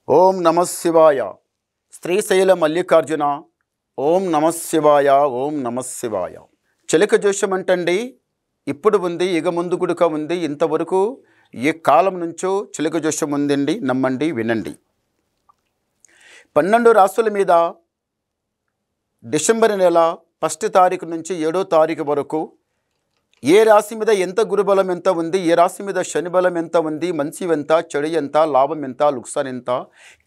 ఓం నమ శివాయ. శ్రీశైల మల్లికార్జున. ఓం నమ శివాయ. ఓం నమ శివాయ. చిలక జోషం అంటండి ఇప్పుడు ఉంది, ఇక ముందు గుడుక ఉంది. ఇంతవరకు ఏ కాలం నుంచో చిలక జోషం ఉందండి. నమ్మండి, వినండి. 12 రాసుల మీద డిసెంబర్ నెల 1 తారీఖు నుంచి 7వ తారీఖు వరకు ఏ రాశి మీద ఎంత గురుబలం ఎంత ఉంది, ఏ రాశి మీద శని బలం ఎంత ఉంది, మంచి ఎంత, చెడు ఎంత, లాభం ఎంత, లుక్సాన్ ఎంత,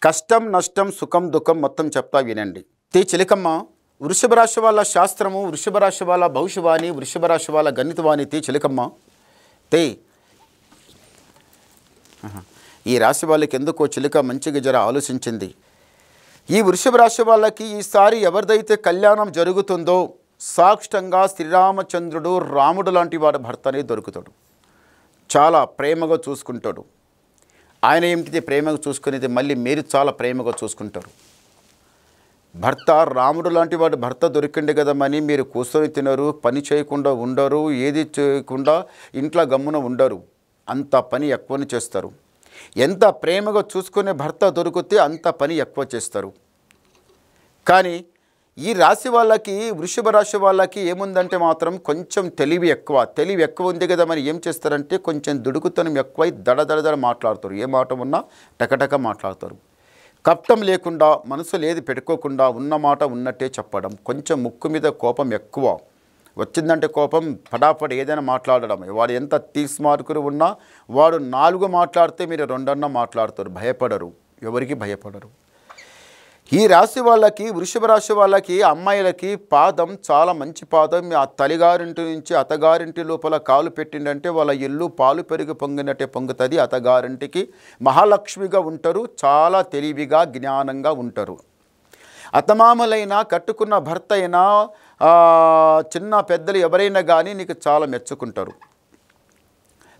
కష్టం నష్టం సుఖం దుఃఖం మొత్తం చెప్తా వినండి. చిలకమ్మ వృషభ రాశి వాళ్ళ శాస్త్రము, వృషభ రాశి వాళ్ళ భవిష్యవాణి, వృషభ రాశి వాళ్ళ గణితవాణి. చిలకమ్మ ఈ రాశి వాళ్ళకి ఎందుకో చిలుక మంచిగా జర ఆలోచించింది. ఈ వృషభ రాశి వాళ్ళకి ఈసారి ఎవరిదైతే కళ్యాణం జరుగుతుందో సాక్షాత్తంగా శ్రీరామచంద్రుడు రాముడు లాంటి వాడు భర్తనే దొరుకుతాడు. చాలా ప్రేమగా చూసుకుంటాడు. ఆయన ఏమిటిది ప్రేమగా చూసుకునేది, మళ్ళీ మీరు చాలా ప్రేమగా చూసుకుంటారు. భర్త రాముడు లాంటి వాడు భర్త దొరికింది కదమని మీరు కూర్చొని తినరు, పని చేయకుండా ఉండరు, ఏది చేయకుండా ఇంట్లో గమ్మున ఉండరు. అంత పని ఎక్కువని చేస్తారు. ఎంత ప్రేమగా చూసుకునే భర్త దొరికితే అంత పని ఎక్కువ చేస్తారు. కానీ ఈ రాశి వాళ్ళకి, వృషభ రాశి వాళ్ళకి ఏముందంటే మాత్రం కొంచెం తెలివి ఎక్కువ ఉంది కదా. మరి ఏం చేస్తారంటే కొంచెం దుడుకుతనం ఎక్కువై దడ మాట్లాడతారు. ఏ మాట ఉన్నా టకటక మాట్లాడతారు. కప్తం లేకుండా, మనసులో ఏది పెట్టుకోకుండా ఉన్న మాట ఉన్నట్టే చెప్పడం. కొంచెం ముక్కు మీద కోపం ఎక్కువ వచ్చిందంటే కోపం ఫటాఫట్ ఏదైనా మాట్లాడడం. వాడు ఎంత తీస్మార్కులు ఉన్నా వాడు 4 మాట్లాడితే మీరు 2 మాట్లాడతారు. భయపడరు, ఎవరికి భయపడరు. ఈ రాశి వాళ్ళకి, వృషభ రాశి వాళ్ళకి, అమ్మాయిలకి పాదం చాలా మంచి పాదం. ఆ తల్లిగారింటి నుంచి అత్తగారింటి లోపల కాలు పెట్టిందంటే వాళ్ళ ఇల్లు పాలు పెరిగి పొంగినట్టే పొంగుతుంది. అత్తగారింటికి మహాలక్ష్మిగా ఉంటారు. చాలా తెలివిగా జ్ఞానంగా ఉంటారు. అత్తమామలైనా, కట్టుకున్న భర్త అయినా, చిన్న పెద్దలు ఎవరైనా కానీ నీకు చాలా మెచ్చుకుంటారు.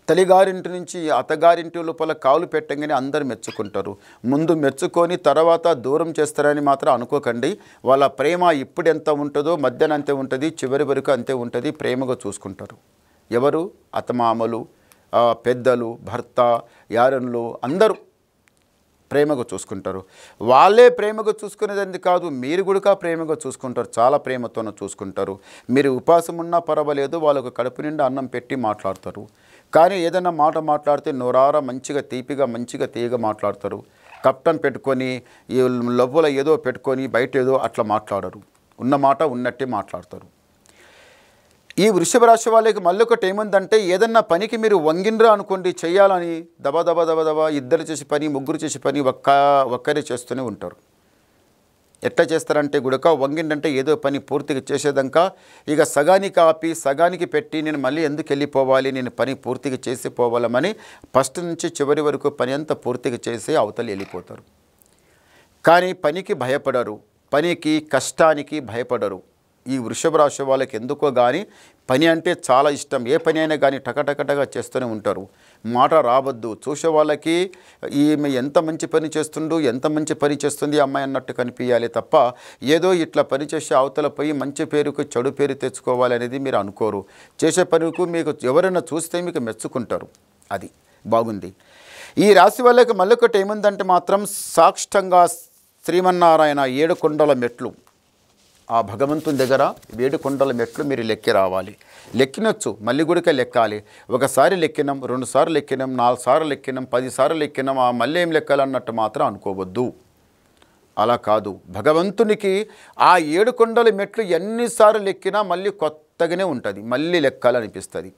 తల్లిగారింటి నుంచి అత్తగారింటి లోపల కాలు పెట్టంగానే అందరు మెచ్చుకుంటారు. ముందు మెచ్చుకొని తర్వాత దూరం చేస్తారని మాత్రం అనుకోకండి. వాళ్ళ ప్రేమ ఇప్పుడు ఎంత ఉంటుందో మధ్యాహ్నం అంతే ఉంటుంది, చివరి వరకు అంతే ఉంటుంది. ప్రేమగా చూసుకుంటారు. ఎవరు? అత్తమామలు, పెద్దలు, భర్త, యారన్లు అందరూ ప్రేమగా చూసుకుంటారు. వాళ్ళే ప్రేమగా చూసుకునేది కాదు, మీరు కూడా ప్రేమగా చూసుకుంటారు. చాలా ప్రేమతోనే చూసుకుంటారు. మీరు ఉపాసం ఉన్నా పర్వాలేదు, వాళ్ళకు కడుపు నిండా అన్నం పెట్టి మాట్లాడతారు. కానీ ఏదైనా మాట మాట్లాడితే నోరారా మంచిగా తీపిగా మంచిగా తీయగా మాట్లాడతారు. కప్టన్ పెట్టుకొని ఈ లవ్వుల ఏదో పెట్టుకొని బయట ఏదో అట్లా మాట్లాడరు. ఉన్న మాట ఉన్నట్టే మాట్లాడతారు. ఈ వృషభ రాశి వాళ్ళకి మళ్ళీ ఒకటి ఏముందంటే, ఏదన్నా పనికి మీరు వంగినరా అనుకోండి, చేయాలని దబ ఇద్దరు చేసే పని, ముగ్గురు చేసే పని ఒక్కరే చేస్తూనే ఉంటారు. ఎట్లా చేస్తారంటే గుడక వంగిండంటే ఏదో పని పూర్తిగా చేసేదాకా ఇక సగానికి ఆపి సగానికి పెట్టి నేను మళ్ళీ ఎందుకు వెళ్ళిపోవాలి, నేను పని పూర్తిగా చేసి పోవాలని ఫస్ట్ నుంచి చివరి వరకు పని అంతా పూర్తిగా చేసి అవతలి వెళ్ళిపోతారు. కానీ పనికి భయపడరు, పనికి కష్టానికి భయపడరు. ఈ వృషభ రాశి వాళ్ళకి ఎందుకో కానీ పని అంటే చాలా ఇష్టం. ఏ పని అయినా కానీ టకటకటగా చేస్తూనే ఉంటారు. మాట రావద్దు. చూసే వాళ్ళకి ఈమె ఎంత మంచి పని చేస్తుండు, ఎంత మంచి పని చేస్తుంది అమ్మాయి అన్నట్టు కనిపించాలి తప్ప ఏదో ఇట్లా పని చేసే అవతల పోయి మంచి పేరుకు చెడు పేరు తెచ్చుకోవాలి అనేది మీరు అనుకోరు. చేసే పనికి మీకు ఎవరైనా చూస్తే మీకు మెచ్చుకుంటారు. అది బాగుంది. ఈ రాశి వాళ్ళకి మళ్ళొకటి ఏముందంటే మాత్రం సాక్షాత్తంగా శ్రీమన్నారాయణ 7 కొండల మెట్లు, ఆ భగవంతుని దగ్గర 7 కొండల మెట్లు మీరు లెక్కి రావాలి. లెక్కినొచ్చు, మళ్ళీ గుడికే లెక్కాలి. ఒకసారి లెక్కినాం, 2 సార్లు లెక్కినాం, 4 సార్లు లెక్కినాం, 10 సార్లు లెక్కినాం, మళ్ళీ ఏం లెక్కాలన్నట్టు మాత్రం అనుకోవద్దు. అలా కాదు. భగవంతునికి ఆ 7 కొండల మెట్లు ఎన్నిసార్లు లెక్కినా మళ్ళీ కొత్తగానే ఉంటుంది, మళ్ళీ లెక్కాలనిపిస్తుంది.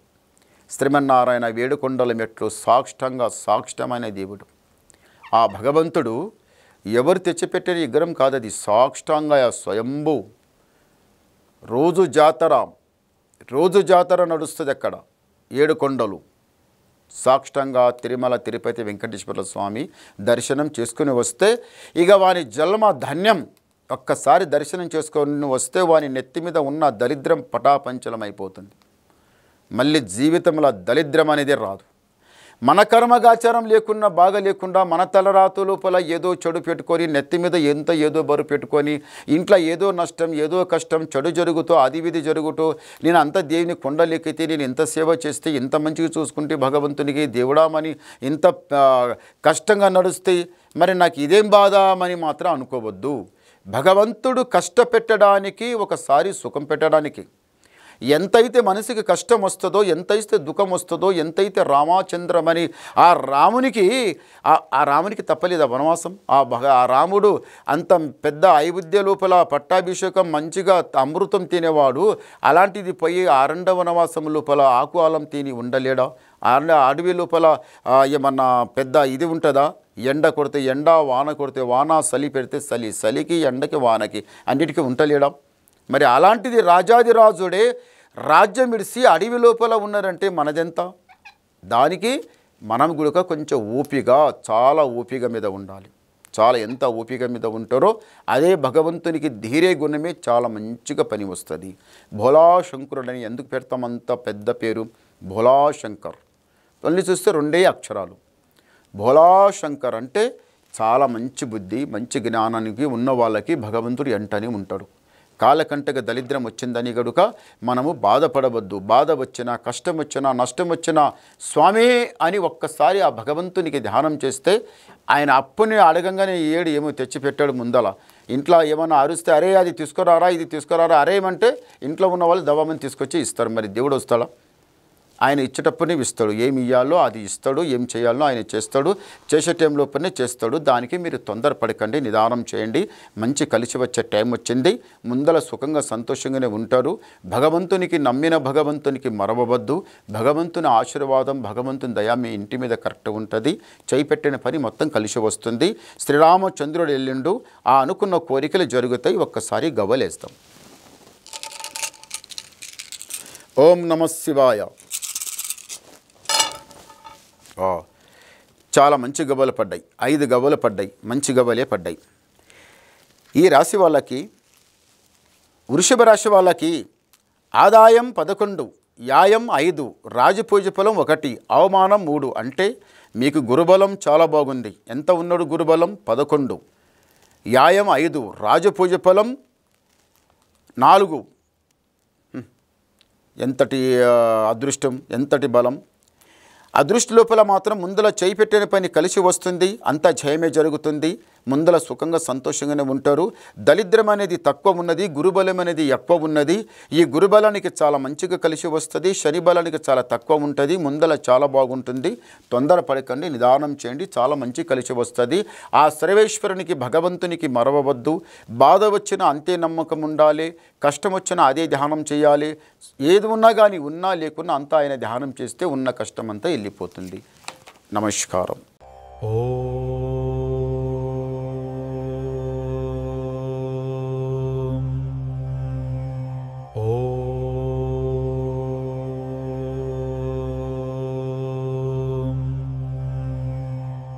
శ్రీమన్నారాయణ 7 కొండల మెట్లు సాక్షాత్మైన దేవుడు. ఆ భగవంతుడు ఎవరు తెచ్చిపెట్టే విగ్రహం కాదు, అది సాక్షాత్తంగా స్వయంభూ. రోజు జాతర నడుస్తుంది అక్కడ. 7 కొండలు సాక్షాత్తంగా తిరుమల తిరుపతి వెంకటేశ్వర స్వామి దర్శనం చేసుకుని వస్తే ఇక వాని జన్మ ధన్యం. ఒక్కసారి దర్శనం చేసుకొని వస్తే వాని నెత్తి మీద ఉన్న దరిద్రం పటాపంచలం అయిపోతుంది. మళ్ళీ జీవితంలో దరిద్రం అనేది రాదు. మన కర్మగాచారం లేకుండా బాగా లేకుండా మన తలరాతు లోపల ఏదో చెడు పెట్టుకొని నెత్తి మీద ఏదో బరువు పెట్టుకొని ఇంట్లో ఏదో నష్టం ఏదో కష్టం చెడు జరుగుతూ అది విధి జరుగుతూ నేను అంత దేవుని కొండలెక్కితే నేను ఇంత సేవ చేస్తే ఇంత మంచిగా చూసుకుంటే భగవంతునికి దేవుడామని ఇంత కష్టంగా నడుస్తే మరి నాకు ఇదేం బాధ అని మాత్రం అనుకోవద్దు. భగవంతుడు కష్టపెట్టడానికి ఒకసారి సుఖం పెట్టడానికి ఎంతైతే మనసుకి కష్టం వస్తుందో ఎంతైతే దుఃఖం వస్తుందో ఎంతైతే రామచంద్రమని ఆ రామునికి తప్పలేదు ఆ వనవాసం. ఆ రాముడు అంత పెద్ద అయోధ్య లోపల పట్టాభిషేకం మంచిగా అమృతం తినేవాడు, అలాంటిది పోయి ఆరండ వనవాసం లోపల ఆకువాలం తిని ఉండలేడా? అడవి లోపల ఏమన్నా పెద్ద ఇది ఉంటుందా? ఎండ కొడితే ఎండ, వాన కొడితే వాన, చలి పెడితే చలి, చలికి ఎండకి వానకి అన్నిటికీ ఉండలేడా? మరి అలాంటిది రాజాదిరాజుడే రాజ్యం విడిసి అడవి లోపల ఉన్నారంటే మనదెంత? దానికి మనం కూడా కొంచెం ఓపిక, చాలా ఓపిక మీద ఉండాలి. చాలా ఎంత ఓపిక మీద ఉంటారో అదే భగవంతునికి ధీరే గుణమే చాలా మంచిగా పని వస్తుంది. భోళాశంకరుడని ఎందుకు పెడతామంత పెద్ద పేరు? భోళాశంకర్ అన్నీ చూస్తే 2 అక్షరాలు. భోళాశంకర్ అంటే చాలా మంచి బుద్ధి మంచి జ్ఞానానికి ఉన్న వాళ్ళకి భగవంతుడు ఎంటనే ఉంటాడు. కాలకంటగా దరిద్రం వచ్చిందని గడుక మనము బాధపడవద్దు. బాధ వచ్చినా కష్టం వచ్చినా నష్టం వచ్చినా స్వామి అని ఒక్కసారి ఆ భగవంతునికి ధ్యానం చేస్తే ఆయన అప్పుని అడగంగానే ఏమో తెచ్చిపెట్టాడు ముందల. ఇంట్లో ఏమన్నా అరుస్తే అరే అది తీసుకురారా ఇది తీసుకురారా అరేమంటే ఇంట్లో ఉన్న వాళ్ళు దవామని తీసుకొచ్చి ఇస్తారు. మరి దేవుడు వస్తాడా? ఆయన ఇచ్చేటప్పుడే ఇస్తాడు. ఏమి ఇవ్వాలో అది ఇస్తాడు, ఏం చేయాలో ఆయన చేస్తాడు, చేసే టైం లోపలనే చేస్తాడు. దానికి మీరు తొందరపడకండి, నిదానం చేయండి. మంచి కలిసి వచ్చే టైం వచ్చింది. ముందల సుఖంగా సంతోషంగానే ఉంటారు. భగవంతునికి నమ్మిన భగవంతునికి మరవవద్దు. భగవంతుని ఆశీర్వాదం భగవంతుని దయ మీ ఇంటి మీద కరెక్ట్ ఉంటుంది. చేయిపెట్టిన పని మొత్తం కలిసి వస్తుంది. శ్రీరామచంద్రుడు వెళ్ళిండు, ఆ అనుకున్న కోరికలు జరుగుతాయి. ఒక్కసారి గవ్వలేస్తాం. ఓం నమః శివాయ. చాలా మంచి గవ్వలు పడ్డాయి. 5 గవ్వలు పడ్డాయి. మంచి గవ్వలే పడ్డాయి. ఈ రాశి వాళ్ళకి, వృషభ రాశి వాళ్ళకి ఆదాయం 11, యాయం 5, రాజపూజ ఫలం 1, అవమానం 3. అంటే మీకు గురుబలం చాలా బాగుంది. ఎంత ఉన్నాడు గురుబలం? 11, యాయం 5, రాజపూజ ఫలం 4. ఎంతటి అదృష్టం, ఎంతటి బలం! అదృష్టి లోపల మాత్రం ముందల చేయి పెట్టిన పని కలిసి వస్తుంది. అంతా జయమే జరుగుతుంది. ముందల సుఖంగా సంతోషంగానే ఉంటారు. దరిద్రం అనేది తక్కువ ఉన్నది, గురుబలం అనేది ఎక్కువ ఉన్నది. ఈ గురుబలానికి చాలా మంచిగా కలిసి వస్తుంది, శని బలానికి చాలా తక్కువ ఉంటుంది. ముందల చాలా బాగుంటుంది. తొందరపడకండి, నిదానం చేయండి, చాలా మంచి కలిసి వస్తుంది. ఆ సర్వేశ్వరునికి భగవంతునికి మరవవద్దు. బాధ వచ్చినా అంతే నమ్మకం ఉండాలి, కష్టం వచ్చినా అదే ధ్యానం చేయాలి. ఏది ఉన్నా కానీ ఉన్నా లేకున్నా అంతా ఆయన ధ్యానం చేస్తే ఉన్న కష్టం అంతా వెళ్ళిపోతుంది. నమస్కారం.